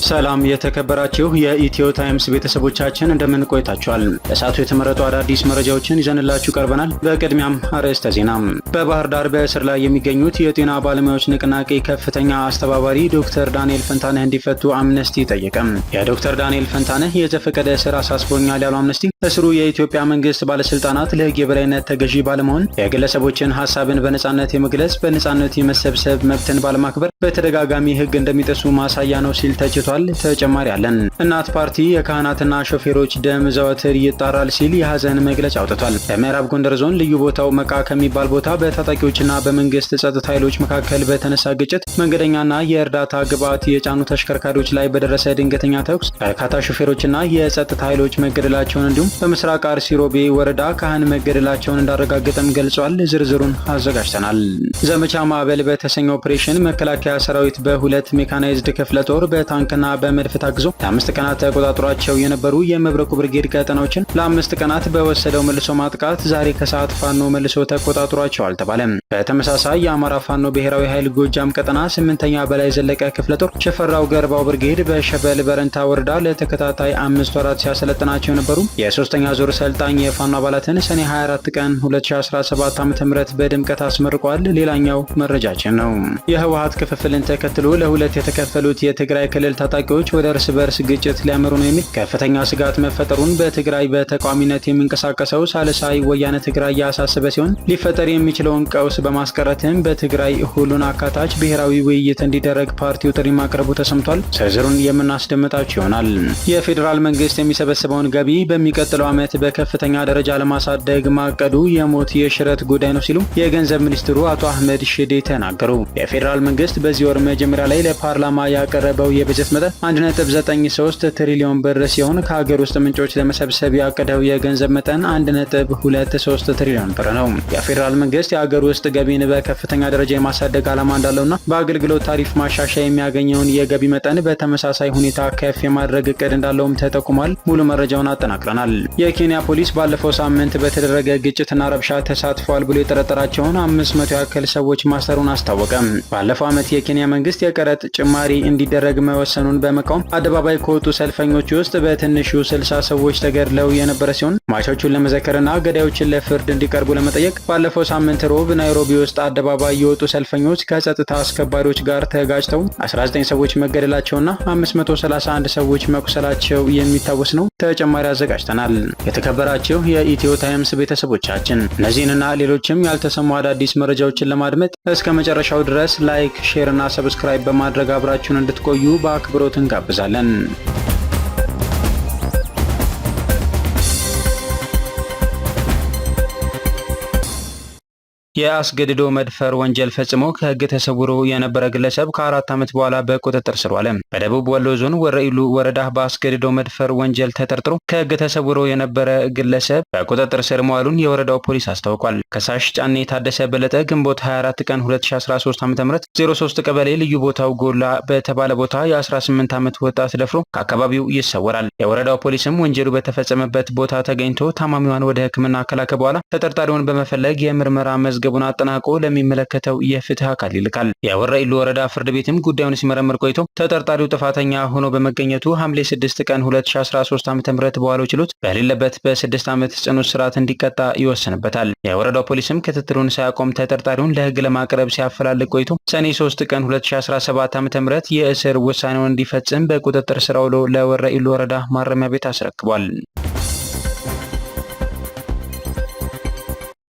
ሰላም የተከበራችሁ የኢትዮ ታይምስ ቤተሰቦቻችን እንደምን ቆይታችኋል? ለሰዓቱ የተመረጡ አዳዲስ መረጃዎችን ይዘንላችሁ ቀርበናል። በቅድሚያም አርዕስተ ዜና። በባህር ዳር በእስር ላይ የሚገኙት የጤና ባለሙያዎች ንቅናቄ ከፍተኛ አስተባባሪ ዶክተር ዳንኤል ፈንታነህ እንዲፈቱ አምነስቲ ጠየቀ። የዶክተር ዳንኤል ፈንታነህ የተፈቀደ እስር አሳስቦኛል ያለው አምነስቲ እስሩ የኢትዮጵያ መንግስት ባለስልጣናት ለህግ የበላይነት ተገዢ ባለመሆን የግለሰቦችን ሀሳብን በነጻነት የመግለጽ በነጻነት የመሰብሰብ መብትን ባለማክበር በተደጋጋሚ ህግ እንደሚጥሱ ማሳያ ነው ሲል ተችቷል። ተጨማሪ አለን። እናት ፓርቲ የካህናትና ሾፌሮች ደም ዘወትር ይጣራል ሲል የሀዘን መግለጫ አውጥቷል። በምዕራብ ጎንደር ዞን ልዩ ቦታው መቃ ከሚባል ቦታ በታጣቂዎችና በመንግስት ጸጥታ ኃይሎች መካከል በተነሳ ግጭት መንገደኛና የእርዳታ ግብዓት የጫኑ ተሽከርካሪዎች ላይ በደረሰ ድንገተኛ ተኩስ በርካታ ሾፌሮችና የጸጥታ ኃይሎች መገደላቸውን እንዲሁም በምስራቅ አርሲ ሮቤ ወረዳ ካህን መገደላቸውን እንዳረጋገጠም ገልጿል። ዝርዝሩን አዘጋጅተናል። ዘመቻ ማዕበል በተሰኘ ኦፕሬሽን መከላከያ ሰራዊት በሁለት ሜካናይዝድ ክፍለ ጦር በታንክና በመድፍ ታግዞ ለ5 ቀናት ተቆጣጥሯቸው የነበሩ የመብረቁ ብርጌድ ቀጠናዎችን ለ5 ቀናት በወሰደው መልሶ ማጥቃት ዛሬ ከሰዓት ፋኖ መልሶ ተቆጣጥሯቸዋል ተባለ። በተመሳሳይ የአማራ ፋኖ ብሔራዊ ኃይል ጎጃም ቀጠና 8ኛ በላይ ዘለቀ ክፍለ ጦር ሽፈራው ገርባው ብርጌድ በሸበል በረንታ ወረዳ ለተከታታይ 5 ወራት ሲያሰለጥናቸው የነበሩ የ3ኛ ዙር ሰልጣኝ የፋኖ አባላትን ሰኔ 24 ቀን 2017 ዓ.ም በድምቀት አስመርቋል። ሌላኛው መረጃችን ነው። የህወሓት ክፍፍልን ተከትሎ ለሁለት የተከፈሉት የትግራይ ክልል ታጣቂዎች ወደ እርስ በርስ ግጭት ሊያመሩ ነው የሚል ከፍተኛ ስጋት መፈጠሩን በትግራይ በተቃዋሚነት የሚንቀሳቀሰው ሳልሳይ ወያነ ትግራይ ያሳሰበ ሲሆን ሊፈጠር የሚችለውን ቀውስ በማስቀረትም በትግራይ ሁሉን አካታች ብሔራዊ ውይይት እንዲደረግ ፓርቲው ጥሪ ማቅረቡ ተሰምቷል። ዝርዝሩን የምናስደምጣችሁ ይሆናል። የፌዴራል መንግስት የሚሰበስበውን ገቢ በሚቀጥለው ዓመት በከፍተኛ ደረጃ ለማሳደግ ማቀዱ የሞት የሽረት ጉዳይ ነው ሲሉ የገንዘብ ሚኒስትሩ አቶ አህመድ ሽዴ ተናገሩ። የፌዴራል መንግስት በዚህ ወር መጀመሪያ ላይ ለፓርላማ ያቀረበው የበጀት መጠን 1.93 ትሪሊዮን ብር ሲሆን ከሀገር ውስጥ ምንጮች ለመሰብሰብ ያቀደው የገንዘብ መጠን 1.23 ትሪሊዮን ብር ነው። የፌዴራል መንግስት የሀገር ውስጥ ገቢን በከፍተኛ ደረጃ የማሳደግ ዓላማ እንዳለውና በአገልግሎት ታሪፍ ማሻሻያ የሚያገኘውን የገቢ መጠን በተመሳሳይ ሁኔታ ከፍ የማድረግ እቅድ እንዳለውም ተጠቁሟል። ሙሉ መረጃውን አጠናቅረናል። የኬንያ ፖሊስ ባለፈው ሳምንት በተደረገ ግጭትና ረብሻ ተሳትፏል ብሎ የጠረጠራቸውን 500 ያክል ሰዎች ማሰሩን አስታወቀ። ባለፈው ዓመት የኬንያ መንግስት የቀረጥ ጭማሪ እንዲደረግ መወሰኑን በመቃወም አደባባይ ከወጡ ሰልፈኞች ውስጥ በትንሹ 60 ሰዎች ተገድለው የነበረ ሲሆን ሟቾቹን ለመዘከርና ገዳዮችን ለፍርድ እንዲቀርቡ ለመጠየቅ ባለፈው ሳምንት ሮብ ናይሮቢ ውስጥ አደባባይ የወጡ ሰልፈኞች ከጸጥታ አስከባሪዎች ጋር ተጋጭተው 19 ሰዎች መገደላቸውና 531 ሰዎች መቁሰላቸው የሚታወስ ነው። ተጨማሪ አዘጋጅተናል። የተከበራችሁ የኢትዮ ታይምስ ቤተሰቦቻችን እነዚህንና ሌሎችም ያልተሰሙ አዳዲስ መረጃዎችን ለማድመጥ እስከ መጨረሻው ድረስ ላይክ፣ ሼር እና ሰብስክራይብ በማድረግ አብራችሁን እንድትቆዩ በአክብሮት እንጋብዛለን። የአስገድዶ መድፈር ወንጀል ፈጽሞ ከህግ ተሰውሮ የነበረ ግለሰብ ከ4 ዓመት በኋላ በቁጥጥር ስር ዋለ። በደቡብ ወሎ ዞን ወረኢሉ ወረዳ በአስገድዶ መድፈር ወንጀል ተጠርጥሮ ከህግ ተሰውሮ የነበረ ግለሰብ በቁጥጥር ስር መዋሉን የወረዳው ፖሊስ አስታውቋል። ከሳሽ ጫኔ ታደሰ በለጠ ግንቦት 24 ቀን 2013 ዓ.ም 03 ቀበሌ ልዩ ቦታው ጎላ በተባለ ቦታ የ18 ዓመት ወጣት ደፍሮ ከአካባቢው ይሰወራል። የወረዳው ፖሊስም ወንጀሉ በተፈጸመበት ቦታ ተገኝቶ ታማሚዋን ወደ ሕክምና ከላከ በኋላ ተጠርጣሪውን በመፈለግ የምርመራ መዝገቡን አጠናቆ ለሚመለከተው የፍትህ አካል ይልካል። የወረኢሉ ወረዳ ፍርድ ቤትም ጉዳዩን ሲመረምር ቆይቶ ተጠርጣሪው ጥፋተኛ ሆኖ በመገኘቱ ሐምሌ 6 ቀን 2013 ዓ.ም በዋለው ችሎት በሌለበት በ6 ዓመት ጽኑ እስራት እንዲቀጣ ይወስንበታል። የወረዳው ፖሊስም ክትትሉን ሳያቆም ተጠርጣሪውን ለህግ ለማቅረብ ሲያፈላልግ ቆይቶ ሰኔ 3 ቀን 2017 ዓ.ም የእስር ውሳኔውን እንዲፈጽም በቁጥጥር ስር ውሎ ለወረኢሉ ወረዳ ማረሚያ ቤት አስረክቧል።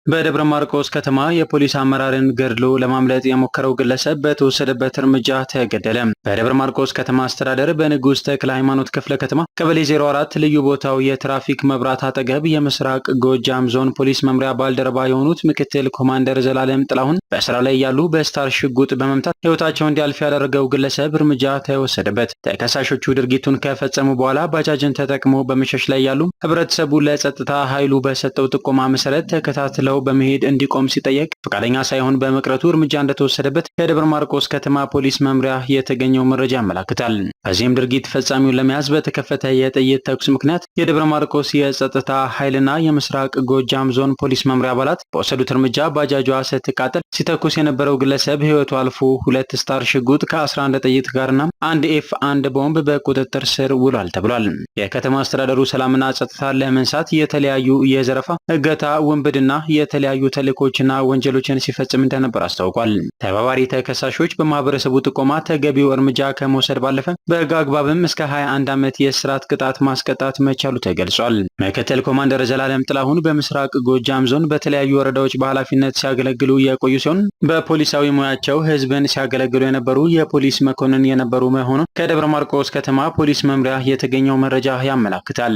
በደብረ ማርቆስ ከተማ የፖሊስ አመራርን ገድሎ ለማምለጥ የሞከረው ግለሰብ በተወሰደበት እርምጃ ተገደለ። በደብረ ማርቆስ ከተማ አስተዳደር በንጉሥ ተክለ ሃይማኖት ክፍለ ከተማ ቀበሌ 04 ልዩ ቦታው የትራፊክ መብራት አጠገብ የምስራቅ ጎጃም ዞን ፖሊስ መምሪያ ባልደረባ የሆኑት ምክትል ኮማንደር ዘላለም ጥላሁን በስራ ላይ ያሉ በስታር ሽጉጥ በመምታት ህይወታቸው እንዲያልፍ ያደረገው ግለሰብ እርምጃ ተወሰደበት። ተከሳሾቹ ድርጊቱን ከፈጸሙ በኋላ ባጃጅን ተጠቅመው በመሸሽ ላይ ያሉ ህብረተሰቡ ለጸጥታ ኃይሉ በሰጠው ጥቆማ መሰረት ተከታትለው በመሄድ እንዲቆም ሲጠየቅ ፈቃደኛ ሳይሆን በመቅረቱ እርምጃ እንደተወሰደበት ከደብረ ማርቆስ ከተማ ፖሊስ መምሪያ የተገኘው መረጃ ያመለክታል። በዚህም ድርጊት ፈጻሚውን ለመያዝ በተከፈተ የጥይት ተኩስ ምክንያት የደብረ ማርቆስ የጸጥታ ኃይልና የምስራቅ ጎጃም ዞን ፖሊስ መምሪያ አባላት በወሰዱት እርምጃ ባጃጇ ስትቃጠል ሲተኩስ የነበረው ግለሰብ ሕይወቱ አልፎ 2 ስታር ሽጉጥ ከ11 ጥይት ጋርና 1 F1 ቦምብ በቁጥጥር ስር ውሏል ተብሏል። የከተማ አስተዳደሩ ሰላምና ጸጥታ ለመንሳት የተለያዩ የዘረፋ፣ እገታ፣ ውንብድና የተለያዩ ተልዕኮችና ወንጀሎችን ሲፈጽም እንደነበር አስታውቋል። ተባባሪ ተከሳሾች በማህበረሰቡ ጥቆማ ተገቢው እርምጃ ከመውሰድ ባለፈ በሕግ አግባብም እስከ 21 ዓመት የእስራት ቅጣት ማስቀጣት መቻሉ ተገልጿል። ምክትል ኮማንደር ዘላለም ጥላሁን በምስራቅ ጎጃም ዞን በተለያዩ ወረዳዎች በኃላፊነት ሲያገለግሉ የቆዩ ሲሆን በፖሊሳዊ ሙያቸው ህዝብን ሲያገለግሉ የነበሩ የፖሊስ መኮንን የነበሩ መሆኑን ከደብረ ማርቆስ ከተማ ፖሊስ መምሪያ የተገኘው መረጃ ያመለክታል።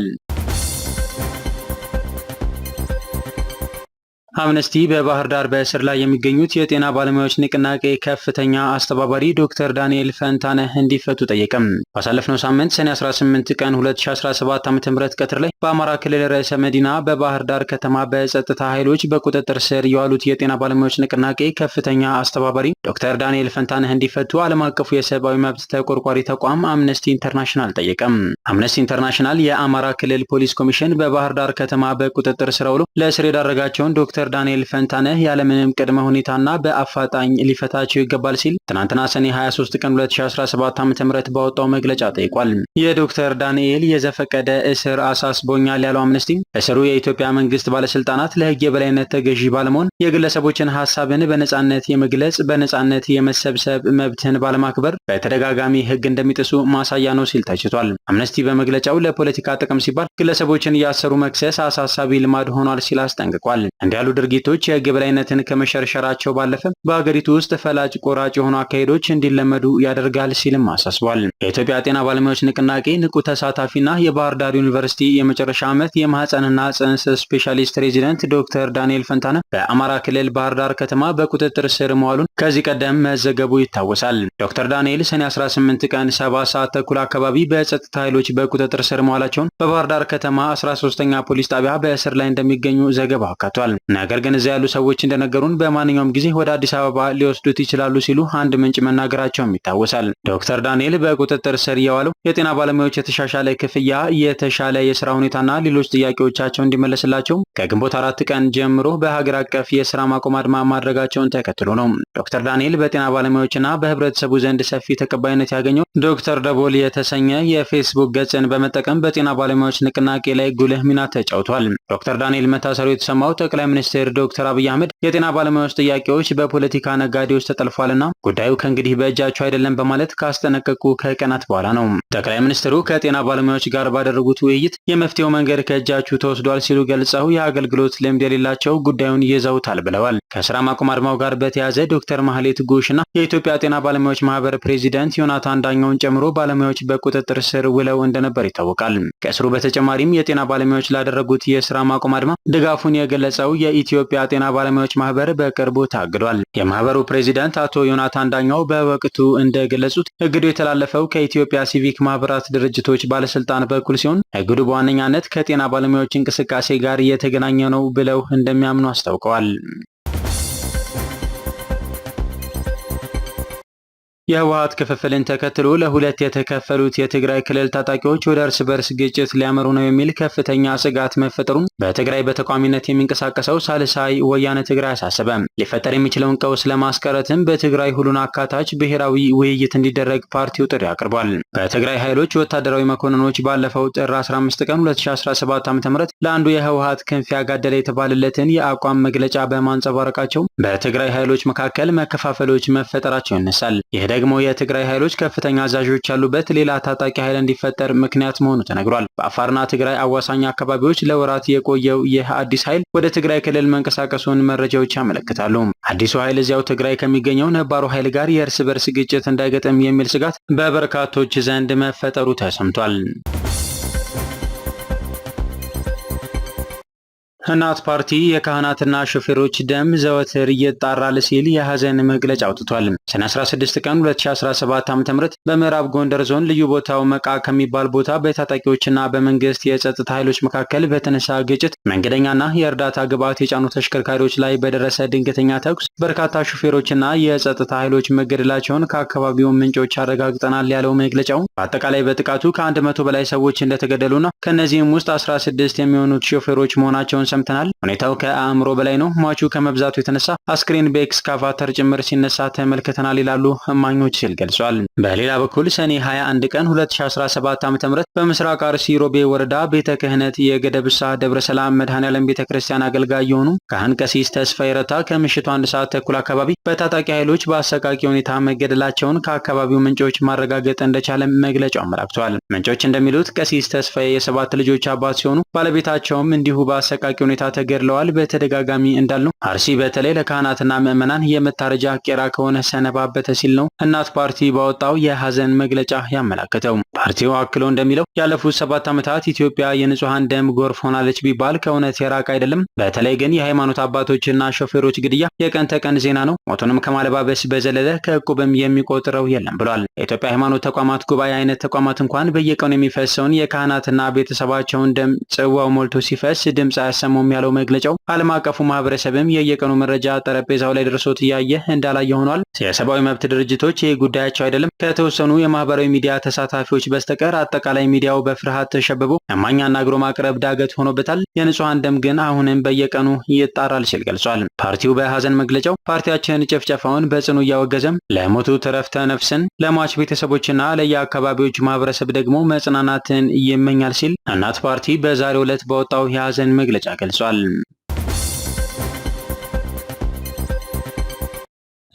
አምነስቲ በባህር ዳር በእስር ላይ የሚገኙት የጤና ባለሙያዎች ንቅናቄ ከፍተኛ አስተባባሪ ዶክተር ዳንኤል ፈንታነህ እንዲፈቱ ጠየቀም። ባሳለፍነው ሳምንት ሰኔ 18 ቀን 2017 ዓ.ም ቀትር ላይ በአማራ ክልል ርዕሰ መዲና በባህር ዳር ከተማ በጸጥታ ኃይሎች በቁጥጥር ስር የዋሉት የጤና ባለሙያዎች ንቅናቄ ከፍተኛ አስተባባሪ ዶክተር ዳንኤል ፈንታነህ እንዲፈቱ ዓለም አቀፉ የሰብአዊ መብት ተቆርቋሪ ተቋም አምነስቲ ኢንተርናሽናል ጠየቀም። አምነስቲ ኢንተርናሽናል የአማራ ክልል ፖሊስ ኮሚሽን በባህር ዳር ከተማ በቁጥጥር ስር ውሎ ለእስር የዳረጋቸውን ዶክተር ዳንኤል ፈንታነህ ያለምንም ቅድመ ሁኔታና በአፋጣኝ ሊፈታቸው ይገባል ሲል ትናንትና ሰኔ 23 ቀን 2017 ዓ.ም ባወጣው መግለጫ ጠይቋል። የዶክተር ዳንኤል የዘፈቀደ እስር አሳስቦኛል ያለው አምነስቲ እስሩ የኢትዮጵያ መንግስት ባለስልጣናት ለህግ የበላይነት ተገዢ ባለመሆን የግለሰቦችን ሀሳብን በነጻነት የመግለጽ በነጻነት የመሰብሰብ መብትን ባለማክበር በተደጋጋሚ ህግ እንደሚጥሱ ማሳያ ነው ሲል ተችቷል። አምነስቲ በመግለጫው ለፖለቲካ ጥቅም ሲባል ግለሰቦችን እያሰሩ መክሰስ አሳሳቢ ልማድ ሆኗል ሲል አስጠንቅቋል። እንዲያሉ ድርጊቶች የህግ የበላይነትን ከመሸርሸራቸው ባለፈ በሀገሪቱ ውስጥ ፈላጭ ቆራጭ የሆኑ አካሄዶች እንዲለመዱ ያደርጋል ሲልም አሳስቧል። የኢትዮጵያ ጤና ባለሙያዎች ንቅናቄ ንቁ ተሳታፊና የባህር ዳር ዩኒቨርሲቲ የመጨረሻ ዓመት የማህፀንና ጽንስ ስፔሻሊስት ሬዚደንት ዶክተር ዳንኤል ፈንታነህ በአማራ ክልል ባህር ዳር ከተማ በቁጥጥር ስር መዋሉን ከዚህ ቀደም መዘገቡ ይታወሳል። ዶክተር ዳንኤል ሰኔ 18 ቀን 7 ሰዓት ተኩል አካባቢ በጸጥታ ኃይሎች በቁጥጥር ስር መዋላቸውን በባህር ዳር ከተማ 13ኛ ፖሊስ ጣቢያ በእስር ላይ እንደሚገኙ ዘገባ አካቷል። ነገር ግን እዚያ ያሉ ሰዎች እንደነገሩን በማንኛውም ጊዜ ወደ አዲስ አበባ ሊወስዱት ይችላሉ ሲሉ አንድ ምንጭ መናገራቸውም ይታወሳል። ዶክተር ዳንኤል በቁጥጥር ስር የዋለው የጤና ባለሙያዎች የተሻሻለ ክፍያ፣ የተሻለ የስራ ሁኔታና ሌሎች ጥያቄዎቻቸው እንዲመለስላቸው ከግንቦት 4 ቀን ጀምሮ በሀገር አቀፍ የስራ ማቆም አድማ ማድረጋቸውን ተከትሎ ነው። ዶክተር ዳንኤል በጤና ባለሙያዎችና በህብረተሰቡ ዘንድ ሰፊ ተቀባይነት ያገኘው ዶክተር ደቦል የተሰኘ የፌስቡክ ገጽን በመጠቀም በጤና ባለሙያዎች ንቅናቄ ላይ ጉልህ ሚና ተጫውቷል። ዶክተር ዳንኤል መታሰሩ የተሰማው ጠቅላይ ሚኒስትር ዶክተር አብይ አህመድ የጤና ባለሙያዎች ጥያቄዎች በፖለቲካ ነጋዴዎች ተጠልፏልና ጉዳዩ ከእንግዲህ በእጃቸው አይደለም በማለት ካስጠነቀቁ ከቀናት በኋላ ነው። ጠቅላይ ሚኒስትሩ ከጤና ባለሙያዎች ጋር ባደረጉት ውይይት የመፍትሄው መንገድ ከእጃችሁ ተወስዷል ሲሉ ገልጸው የአገልግሎት ልምድ የሌላቸው ጉዳዩን ይዘውታል ብለዋል። ከስራ ማቆም አድማው ጋር በተያያዘ ዶክተር ማህሌት ጉሽና የኢትዮጵያ ጤና ባለሙያዎች ማህበር ፕሬዚዳንት ዮናታን ዳኛውን ጨምሮ ባለሙያዎች በቁጥጥር ስር ውለው እንደነበር ይታወቃል። ከእስሩ በተጨማሪም የጤና ባለሙያዎች ላደረጉት የስራ ማቆም አድማ ድጋፉን የገለጸው የኢትዮጵያ ጤና ባለሙያዎች ማህበር በቅርቡ ታግዷል። የማህበሩ ፕሬዚዳንት አቶ ዮናታን ዳኛው በወቅቱ እንደገለጹት እግዱ የተላለፈው ከኢትዮጵያ ሲቪክ ማህበራት ድርጅቶች ባለስልጣን በኩል ሲሆን እግዱ በዋነኛነት ከጤና ባለሙያዎች እንቅስቃሴ ጋር የተገናኘ ነው ብለው እንደሚያምኑ አስታውቀዋል። የህወሓት ክፍፍልን ተከትሎ ለሁለት የተከፈሉት የትግራይ ክልል ታጣቂዎች ወደ እርስ በርስ ግጭት ሊያመሩ ነው የሚል ከፍተኛ ስጋት መፈጠሩን በትግራይ በተቋሚነት የሚንቀሳቀሰው ሳልሳይ ወያነ ትግራይ አሳሰበ። ሊፈጠር የሚችለውን ቀውስ ለማስቀረትም በትግራይ ሁሉን አካታች ብሔራዊ ውይይት እንዲደረግ ፓርቲው ጥሪ አቅርቧል። በትግራይ ኃይሎች ወታደራዊ መኮንኖች ባለፈው ጥር 15 ቀን 2017 ዓ.ም ለአንዱ የህወሓት ክንፍ ያጋደለ የተባለለትን የአቋም መግለጫ በማንጸባረቃቸው በትግራይ ኃይሎች መካከል መከፋፈሎች መፈጠራቸው ይነሳል። ደግሞ የትግራይ ኃይሎች ከፍተኛ አዛዦች ያሉበት ሌላ ታጣቂ ኃይል እንዲፈጠር ምክንያት መሆኑ ተነግሯል። በአፋርና ትግራይ አዋሳኝ አካባቢዎች ለወራት የቆየው ይህ አዲስ ኃይል ወደ ትግራይ ክልል መንቀሳቀሱን መረጃዎች ያመለክታሉ። አዲሱ ኃይል እዚያው ትግራይ ከሚገኘው ነባሩ ኃይል ጋር የእርስ በርስ ግጭት እንዳይገጥም የሚል ስጋት በበርካቶች ዘንድ መፈጠሩ ተሰምቷል። እናት ፓርቲ የካህናትና ሾፌሮች ደም ዘወትር ይጣራል ሲል የሐዘን መግለጫ አውጥቷል። ሰኔ 16 ቀን 2017 ዓ.ም በምዕራብ ጎንደር ዞን ልዩ ቦታው መቃ ከሚባል ቦታ በታጣቂዎችና በመንግስት የጸጥታ ኃይሎች መካከል በተነሳ ግጭት መንገደኛና የእርዳታ ግብዓት የጫኑ ተሽከርካሪዎች ላይ በደረሰ ድንገተኛ ተኩስ በርካታ ሾፌሮችና የጸጥታ ኃይሎች መገደላቸውን ከአካባቢው ምንጮች አረጋግጠናል ያለው መግለጫው በአጠቃላይ በጥቃቱ ከ100 በላይ ሰዎች እንደተገደሉና ከነዚህም ውስጥ 16 የሚሆኑት ሾፌሮች መሆናቸውን ሰምተናል። ሁኔታው ከአእምሮ በላይ ነው። ሟቹ ከመብዛቱ የተነሳ አስክሬን በኤክስካቫተር ጭምር ሲነሳ ተመልክተናል ይላሉ እማኞች ሲል ገልጿል። በሌላ በኩል ሰኔ 21 ቀን 2017 ዓ.ም በምስራቅ አርሲ ሮቤ ወረዳ ቤተ ክህነት የገደብሳ ደብረ ሰላም መድኃኔዓለም ቤተ ክርስቲያን አገልጋይ የሆኑ ካህን ቀሲስ ተስፋዬ ረታ ከምሽቱ 1 ሰዓት ተኩል አካባቢ በታጣቂ ኃይሎች በአሰቃቂ ሁኔታ መገደላቸውን ከአካባቢው ምንጮች ማረጋገጥ እንደቻለ መግለጫው አመላክቷል። ምንጮች እንደሚሉት ቀሲስ ተስፋዬ የ7 ልጆች አባት ሲሆኑ ባለቤታቸውም እንዲሁ በአሰቃቂ ሁኔታ ተገድለዋል። በተደጋጋሚ እንዳልነው አርሲ በተለይ ለካህናትና ምዕመናን የመታረጃ ቄራ ከሆነ ሰነባበተ ሲል ነው እናት ፓርቲ ባወጣው የሐዘን መግለጫ ያመላከተው። ፓርቲው አክሎ እንደሚለው ያለፉት 7 ዓመታት ኢትዮጵያ የንጹሃን ደም ጎርፍ ሆናለች ቢባል ከእውነት የራቅ አይደለም። በተለይ ግን የሃይማኖት አባቶችና ሾፌሮች ግድያ የቀን ተቀን ዜና ነው። ሞቱንም ከማለባበስ በዘለለ ከዕቁብም የሚቆጥረው የለም ብሏል። የኢትዮጵያ ሃይማኖት ተቋማት ጉባኤ አይነት ተቋማት እንኳን በየቀኑ የሚፈሰውን የካህናትና ቤተሰባቸውን ደም ጽዋው ሞልቶ ሲፈስ ድምፅ አያሰሙም ያለው መግለጫው ዓለም አቀፉ ማህበረሰብም የየቀኑ መረጃ ጠረጴዛው ላይ ደርሶት እያየ እንዳላየ ሆኗል። የሰብአዊ መብት ድርጅቶች ይህ ጉዳያቸው አይደለም። ከተወሰኑ የማህበራዊ ሚዲያ ተሳታፊዎች በስተቀር አጠቃላይ ሚዲያው በፍርሃት ተሸብቦ እማኝ አናግሮ ማቅረብ ዳገት ሆኖበታል። የንጹሃን ደም ግን አሁንም በየቀኑ ይጣራል ሲል ገልጿል። ፓርቲው በሐዘን መግለጫው ፓርቲያችን ጭፍጨፋውን በጽኑ እያወገዘም ለሞቱት ዕረፍተ ነፍስን ለሟች ቤተሰቦችና ለየአካባቢዎች ማህበረሰብ ደግሞ መጽናናትን ይመኛል ሲል እናት ፓርቲ በዛሬው ዕለት በወጣው የሐዘን መግለጫ ገልጿል።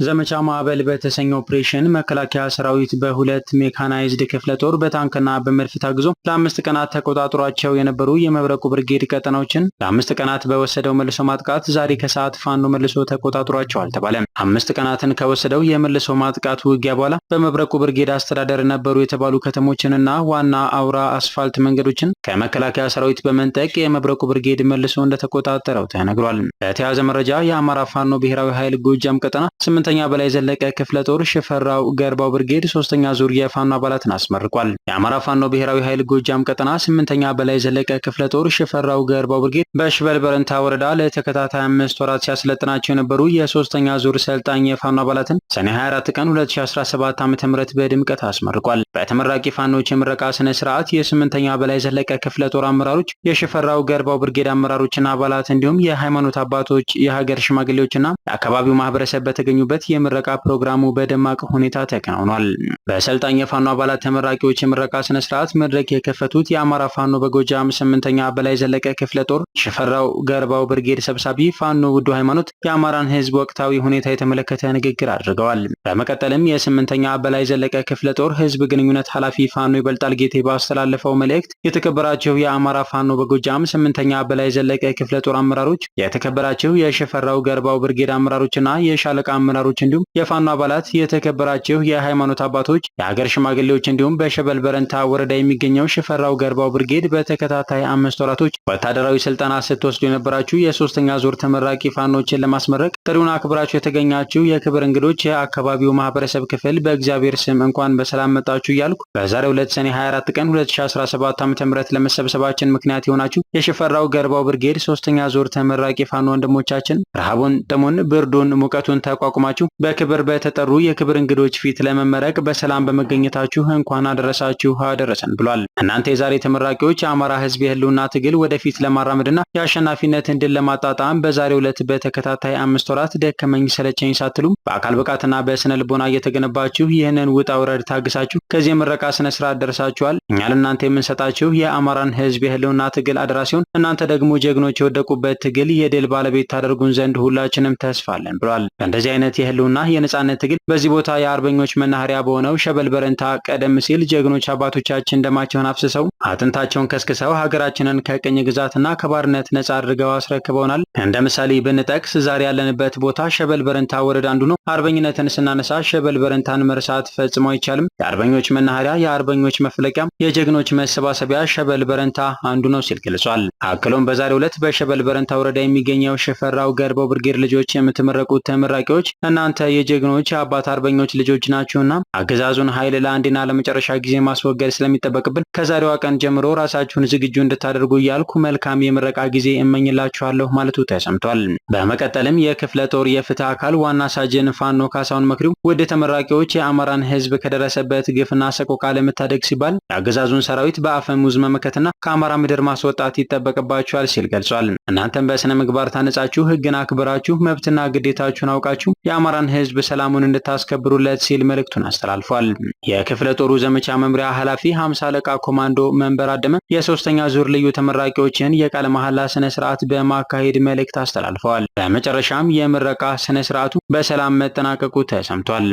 ዘመቻ ማዕበል በተሰኘ ኦፕሬሽን መከላከያ ሰራዊት በሁለት ሜካናይዝድ ክፍለ ጦር በታንክና በመድፍ ታግዞ ለ5 ቀናት ተቆጣጥሯቸው የነበሩ የመብረቁ ብርጌድ ቀጠናዎችን ለ5 ቀናት በወሰደው መልሶ ማጥቃት ዛሬ ከሰዓት ፋኖ መልሶ ተቆጣጥሯቸዋል ተባለ። 5 ቀናትን ከወሰደው የመልሶ ማጥቃት ውጊያ በኋላ በመብረቁ ብርጌድ አስተዳደር ነበሩ የተባሉ ከተሞችንና ዋና አውራ አስፋልት መንገዶችን ከመከላከያ ሰራዊት በመንጠቅ የመብረቁ ብርጌድ መልሶ እንደተቆጣጠረው ተነግሯል። በተያያዘ መረጃ የአማራ ፋኖ ብሔራዊ ኃይል ጎጃም ቀጠና 8ኛ በላይ ዘለቀ ክፍለ ጦር ሽፈራው ገርባው ብርጌድ 3ኛ ዙር የፋኖ አባላትን አስመርቋል። የአማራ ፋኖ ብሔራዊ ኃይል ጎጃም ቀጠና 8ኛ በላይ ዘለቀ ክፍለ ጦር ሽፈራው ገርባው ብርጌድ በሽበል በረንታ ወረዳ ለተከታታይ 5 ወራት ሲያሰለጥናቸው የነበሩ የ3ኛ ዙር ሰልጣኝ የፋኖ አባላትን ሰኔ 24 ቀን 2017 ዓ.ም በድምቀት አስመርቋል። በተመራቂ ፋኖች የምረቃ ስነ ስርዓት የ8ኛ በላይ ዘለቀ ክፍለ ጦር አመራሮች፣ የሽፈራው ገርባው ብርጌድ አመራሮችና አባላት እንዲሁም የሃይማኖት አባቶች፣ የሀገር ሽማግሌዎችና የአካባቢው ማህበረሰብ በተገኙበት የምረቃ ፕሮግራሙ በደማቅ ሁኔታ ተከናውኗል። በሰልጣኝ የፋኖ አባላት ተመራቂዎች የምረቃ ስነ ስርዓት መድረክ የከፈቱት የአማራ ፋኖ በጎጃም 8ኛ በላይ ዘለቀ ክፍለ ጦር ሽፈራው ገርባው ብርጌድ ሰብሳቢ ፋኖ ውዱ ሃይማኖት የአማራን ህዝብ ወቅታዊ ሁኔታ የተመለከተ ንግግር አድርገዋል። በመቀጠልም የ8ኛ በላይ ዘለቀ ክፍለ ጦር ህዝብ ግንኙነት ኃላፊ ፋኖ ይበልጣል ጌቴ ባስተላለፈው መልእክት የተከበራቸው የአማራ ፋኖ በጎጃም 8ኛ በላይ ዘለቀ ክፍለ ጦር አመራሮች፣ የተከበራቸው የሽፈራው ገርባው ብርጌድ አመራሮችና የሻለቃ አመራሮች እንዲሁም የፋኖ አባላት፣ የተከበራችሁ የሃይማኖት አባቶች፣ የሀገር ሽማግሌዎች እንዲሁም በሸበል በረንታ ወረዳ የሚገኘው ሽፈራው ገርባው ብርጌድ በተከታታይ 5 ወራቶች ወታደራዊ ስልጠና ስትወስዱ የነበራችሁ የ3ኛ ዙር ተመራቂ ፋኖችን ለማስመረቅ ጥሪውን አክብራችሁ የተገኛችሁ የክብር እንግዶች፣ የአካባቢው ማህበረሰብ ክፍል በእግዚአብሔር ስም እንኳን በሰላም መጣችሁ እያልኩ በዛሬው ዕለት ሰኔ 24 ቀን 2017 ዓ.ም ለመሰብሰባችን ምክንያት የሆናችሁ የሽፈራው ገርባው ብርጌድ 3ኛ ዙር ተመራቂ ፋኖ ወንድሞቻችን ረሃቡን፣ ጥሙን፣ ብርዱን፣ ሙቀቱን ተቋቁማችሁ በክብር በተጠሩ የክብር እንግዶች ፊት ለመመረቅ በሰላም በመገኘታችሁ እንኳን አደረሳችሁ አደረሰን ብሏል። እናንተ የዛሬ ተመራቂዎች የአማራ ህዝብ የህልውና ትግል ወደፊት ለማራመድና የአሸናፊነትን ድል ለማጣጣም በዛሬው ዕለት በተከታታይ 5 ወራት ደከመኝ ሰለቸኝ ሳትሉ በአካል ብቃትና በስነ ልቦና እየተገነባችሁ ይህንን ውጣ ውረድ ታግሳችሁ ከዚህ የምረቃ ስነ ስርዓት ደርሳችኋል። እኛ ለእናንተ የምንሰጣችሁ የአማራን ህዝብ የህልውና ትግል አደራ ሲሆን እናንተ ደግሞ ጀግኖች የወደቁበት ትግል የድል ባለቤት ታደርጉን ዘንድ ሁላችንም ተስፋ አለን ብሏል። በእንደዚህ አይነት የህልውና የነጻነት ትግል በዚህ ቦታ የአርበኞች መናኸሪያ በሆነው ሸበል በረንታ ቀደም ሲል ጀግኖች አባቶቻችን ደማቸውን አፍስሰው አጥንታቸውን ከስክሰው ሀገራችንን ከቅኝ ግዛትና ከባርነት ነጻ አድርገው አስረክበውናል። እንደ ምሳሌ ብንጠቅስ ዛሬ ያለንበት ቦታ ሸበል በረንታ ወረዳ አንዱ ነው። አርበኝነትን ስናነሳ ሸበል በረንታን መርሳት ፈጽሞ አይቻልም። የአርበኞች መናኸሪያ፣ የአርበኞች መፍለቂያ፣ የጀግኖች መሰባሰቢያ ሸበል በረንታ አንዱ ነው ሲል ገልጿል። አክሎም በዛሬው ዕለት በሸበል በረንታ ወረዳ የሚገኘው ሽፈራው ገርበው ብርጌድ ልጆች የምትመረቁት ተመራቂዎች እናንተ የጀግኖች የአባት አርበኞች ልጆች ናችሁና አገዛዙን ኃይል ለአንዴና ለመጨረሻ ጊዜ ማስወገድ ስለሚጠበቅብን ከዛሬዋ ቀን ጀምሮ ራሳችሁን ዝግጁ እንድታደርጉ እያልኩ መልካም የምረቃ ጊዜ እመኝላችኋለሁ ማለቱ ተሰምቷል። በመቀጠልም የክፍለ ጦር የፍትህ አካል ዋና ሳጅን ፋኖ ካሳሁን መክሪው ወደ ተመራቂዎች የአማራን ህዝብ ከደረሰበት ግፍና ሰቆቃ ለመታደግ ሲባል የአገዛዙን ሰራዊት በአፈሙዝ መመከትና ከአማራ ምድር ማስወጣት ይጠበቅባችኋል ሲል ገልጿል። እናንተም በስነ ምግባር ታነጻችሁ ህግን አክብራችሁ መብትና ግዴታችሁን አውቃችሁ የአማራን ህዝብ ሰላሙን እንድታስከብሩለት ሲል መልእክቱን አስተላልፏል። የክፍለ ጦሩ ዘመቻ መምሪያ ኃላፊ 50 አለቃ ኮማንዶ መንበር አደመ የሶስተኛ ዙር ልዩ ተመራቂዎችን የቃለ መሐላ ስነ ስርዓት በማካሄድ መልእክት አስተላልፈዋል። በመጨረሻም የምረቃ ስነ ስርዓቱ በሰላም መጠናቀቁ ተሰምቷል።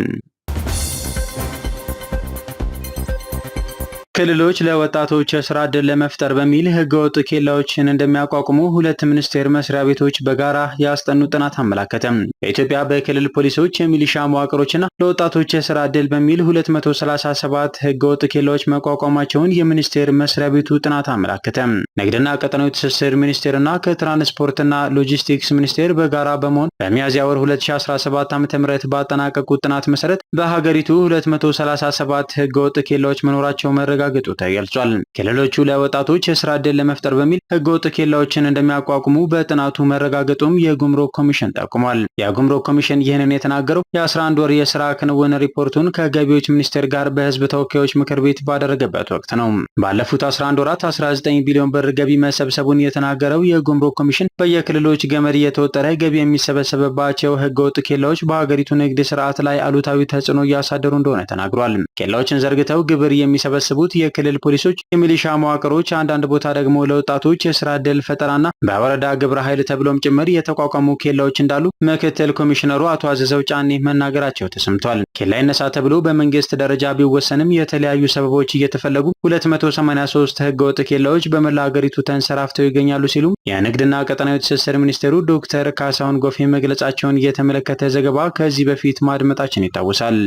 ክልሎች ለወጣቶች የስራ ዕድል ለመፍጠር በሚል ህገወጥ ኬላዎችን እንደሚያቋቁሙ ሁለት ሚኒስቴር መስሪያ ቤቶች በጋራ ያስጠኑ ጥናት አመላከተ። በኢትዮጵያ በክልል ፖሊሶች፣ የሚሊሻ መዋቅሮችና ለወጣቶች የስራ ዕድል በሚል 237 ህገወጥ ኬላዎች መቋቋማቸውን የሚኒስቴር መስሪያ ቤቱ ጥናት አመላከተ። ንግድና ቀጠናዊ ትስስር ሚኒስቴርና ከትራንስፖርትና ሎጂስቲክስ ሚኒስቴር በጋራ በመሆን በሚያዝያ ወር 2017 ዓ.ም ባጠናቀቁት ጥናት መሰረት በሀገሪቱ 237 ህገወጥ ኬላዎች መኖራቸው መረጋገጡ ተገልጿል። ክልሎቹ ለወጣቶች የስራ ዕድል ለመፍጠር በሚል ህገወጥ ኬላዎችን እንደሚያቋቁሙ በጥናቱ መረጋገጡም የጉምሩክ ኮሚሽን ጠቁሟል። የጉምሩክ ኮሚሽን ይህንን የተናገረው የ11 ወር የስራ ክንውን ሪፖርቱን ከገቢዎች ሚኒስቴር ጋር በህዝብ ተወካዮች ምክር ቤት ባደረገበት ወቅት ነው። ባለፉት 11 ወራት 19 ቢሊዮን ብር ገቢ መሰብሰቡን የተናገረው የጉምሩክ ኮሚሽን በየክልሎች ገመድ እየተወጠረ ገቢ የሚሰበሰብባቸው ህገወጥ ኬላዎች በሀገሪቱ ንግድ ስርዓት ላይ አሉታዊ ተጽዕኖ እያሳደሩ እንደሆነ ተናግሯል። ኬላዎችን ዘርግተው ግብር የሚሰበስቡት የክልል ፖሊሶች፣ የሚሊሻ መዋቅሮች፣ አንዳንድ ቦታ ደግሞ ለወጣቶች የስራ ዕድል ፈጠራና በወረዳ ግብረ ኃይል ተብሎም ጭምር የተቋቋሙ ኬላዎች እንዳሉ ምክትል ኮሚሽነሩ አቶ አዘዘው ጫኔ መናገራቸው ተሰምቷል። ኬላ ይነሳ ተብሎ በመንግስት ደረጃ ቢወሰንም የተለያዩ ሰበቦች እየተፈለጉ 283 ህገወጥ ኬላዎች በመላ ሀገሪቱ ተንሰራፍተው ይገኛሉ ሲሉ የንግድና ቀጠናዊ ትስስር ሚኒስቴሩ ዶክተር ካሳሁን ጎፌ መግለጻቸውን የተመለከተ ዘገባ ከዚህ በፊት ማድመጣችን ይታወሳል።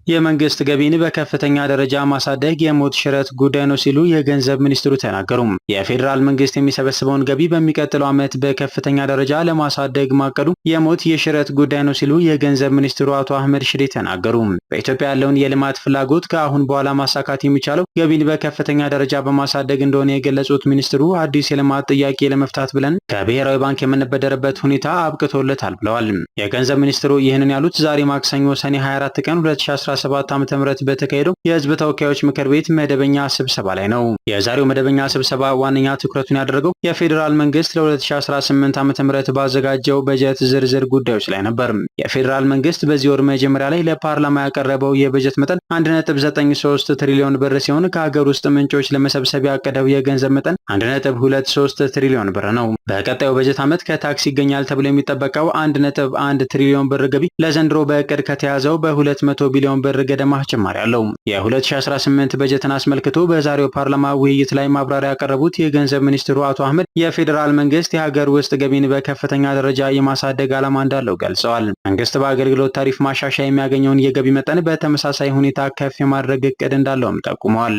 የመንግስት ገቢን በከፍተኛ ደረጃ ማሳደግ የሞት ሽረት ጉዳይ ነው ሲሉ የገንዘብ ሚኒስትሩ ተናገሩ። የፌዴራል መንግስት የሚሰበስበውን ገቢ በሚቀጥለው ዓመት በከፍተኛ ደረጃ ለማሳደግ ማቀዱ የሞት የሽረት ጉዳይ ነው ሲሉ የገንዘብ ሚኒስትሩ አቶ አህመድ ሽዴ ተናገሩ። በኢትዮጵያ ያለውን የልማት ፍላጎት ከአሁን በኋላ ማሳካት የሚቻለው ገቢን በከፍተኛ ደረጃ በማሳደግ እንደሆነ የገለጹት ሚኒስትሩ አዲስ የልማት ጥያቄ ለመፍታት ብለን ከብሔራዊ ባንክ የምንበደርበት ሁኔታ አብቅቶለታል ብለዋል። የገንዘብ ሚኒስትሩ ይህንን ያሉት ዛሬ ማክሰኞ ሰኔ 24 ቀን 2017 ዓ.ም በተካሄደው የህዝብ ተወካዮች ምክር ቤት መደበኛ ስብሰባ ላይ ነው። የዛሬው መደበኛ ስብሰባ ዋነኛ ትኩረቱን ያደረገው የፌዴራል መንግስት ለ2018 ዓ.ም ባዘጋጀው በጀት ዝርዝር ጉዳዮች ላይ ነበር። የፌዴራል መንግስት በዚህ ወር መጀመሪያ ላይ ለፓርላማ ያቀረበው የበጀት መጠን 1.93 ትሪሊዮን ብር ሲሆን ከሀገር ውስጥ ምንጮች ለመሰብሰብ ያቀደው የገንዘብ መጠን 1.23 ትሪሊዮን ብር ነው። በቀጣዩ በጀት ዓመት ከታክስ ይገኛል ተብሎ የሚጠበቀው 1.1 ትሪሊዮን ብር ገቢ ለዘንድሮ በእቅድ ከተያዘው በ200 ቢሊዮን ብር ገደማ ጭማሪ አለው። የ2018 በጀትን አስመልክቶ በዛሬው ፓርላማ ውይይት ላይ ማብራሪያ ያቀረቡት የገንዘብ ሚኒስትሩ አቶ አህመድ የፌዴራል መንግስት የሀገር ውስጥ ገቢን በከፍተኛ ደረጃ የማሳደግ ዓላማ እንዳለው ገልጸዋል። መንግስት በአገልግሎት ታሪፍ ማሻሻያ የሚያገኘውን የገቢ መጠን በተመሳሳይ ሁኔታ ከፍ የማድረግ እቅድ እንዳለውም ጠቁመዋል።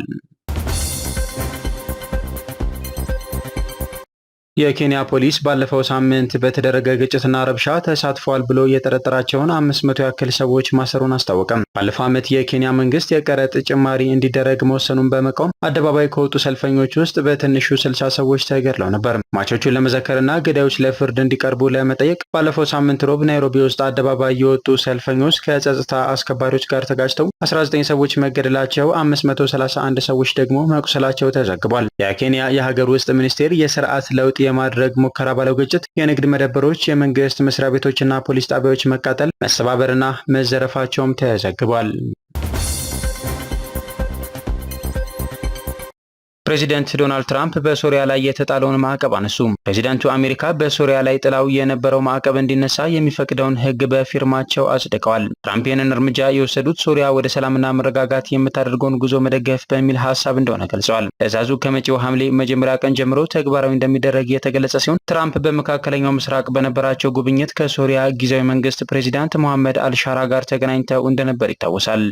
የኬንያ ፖሊስ ባለፈው ሳምንት በተደረገ ግጭትና ረብሻ ተሳትፏል ብሎ የጠረጠራቸውን 500 ያክል ሰዎች ማሰሩን አስታወቀም። ባለፈው ዓመት የኬንያ መንግስት የቀረጥ ጭማሪ እንዲደረግ መወሰኑን በመቃወም አደባባይ ከወጡ ሰልፈኞች ውስጥ በትንሹ 60 ሰዎች ተገድለው ነበር። ሟቾቹን ለመዘከርና ገዳዮች ለፍርድ እንዲቀርቡ ለመጠየቅ ባለፈው ሳምንት ሮብ ናይሮቢ ውስጥ አደባባይ የወጡ ሰልፈኞች ከጸጥታ አስከባሪዎች ጋር ተጋጭተው 19 ሰዎች መገደላቸው፣ 531 ሰዎች ደግሞ መቁሰላቸው ተዘግቧል። የኬንያ የሀገር ውስጥ ሚኒስቴር የስርዓት ለውጥ የማድረግ ሙከራ ባለው ግጭት የንግድ መደብሮች፣ የመንግስት መስሪያ ቤቶችና ፖሊስ ጣቢያዎች መቃጠል፣ መሰባበርና መዘረፋቸውም ተዘግቧል። ፕሬዚደንት ዶናልድ ትራምፕ በሶሪያ ላይ የተጣለውን ማዕቀብ አነሱ። ፕሬዚደንቱ አሜሪካ በሶሪያ ላይ ጥላው የነበረው ማዕቀብ እንዲነሳ የሚፈቅደውን ሕግ በፊርማቸው አጽድቀዋል። ትራምፕ ይህንን እርምጃ የወሰዱት ሶሪያ ወደ ሰላምና መረጋጋት የምታደርገውን ጉዞ መደገፍ በሚል ሀሳብ እንደሆነ ገልጸዋል። ትዕዛዙ ከመጪው ሐምሌ መጀመሪያ ቀን ጀምሮ ተግባራዊ እንደሚደረግ የተገለጸ ሲሆን ትራምፕ በመካከለኛው ምስራቅ በነበራቸው ጉብኝት ከሶሪያ ጊዜያዊ መንግስት ፕሬዚዳንት መሐመድ አልሻራ ጋር ተገናኝተው እንደነበር ይታወሳል።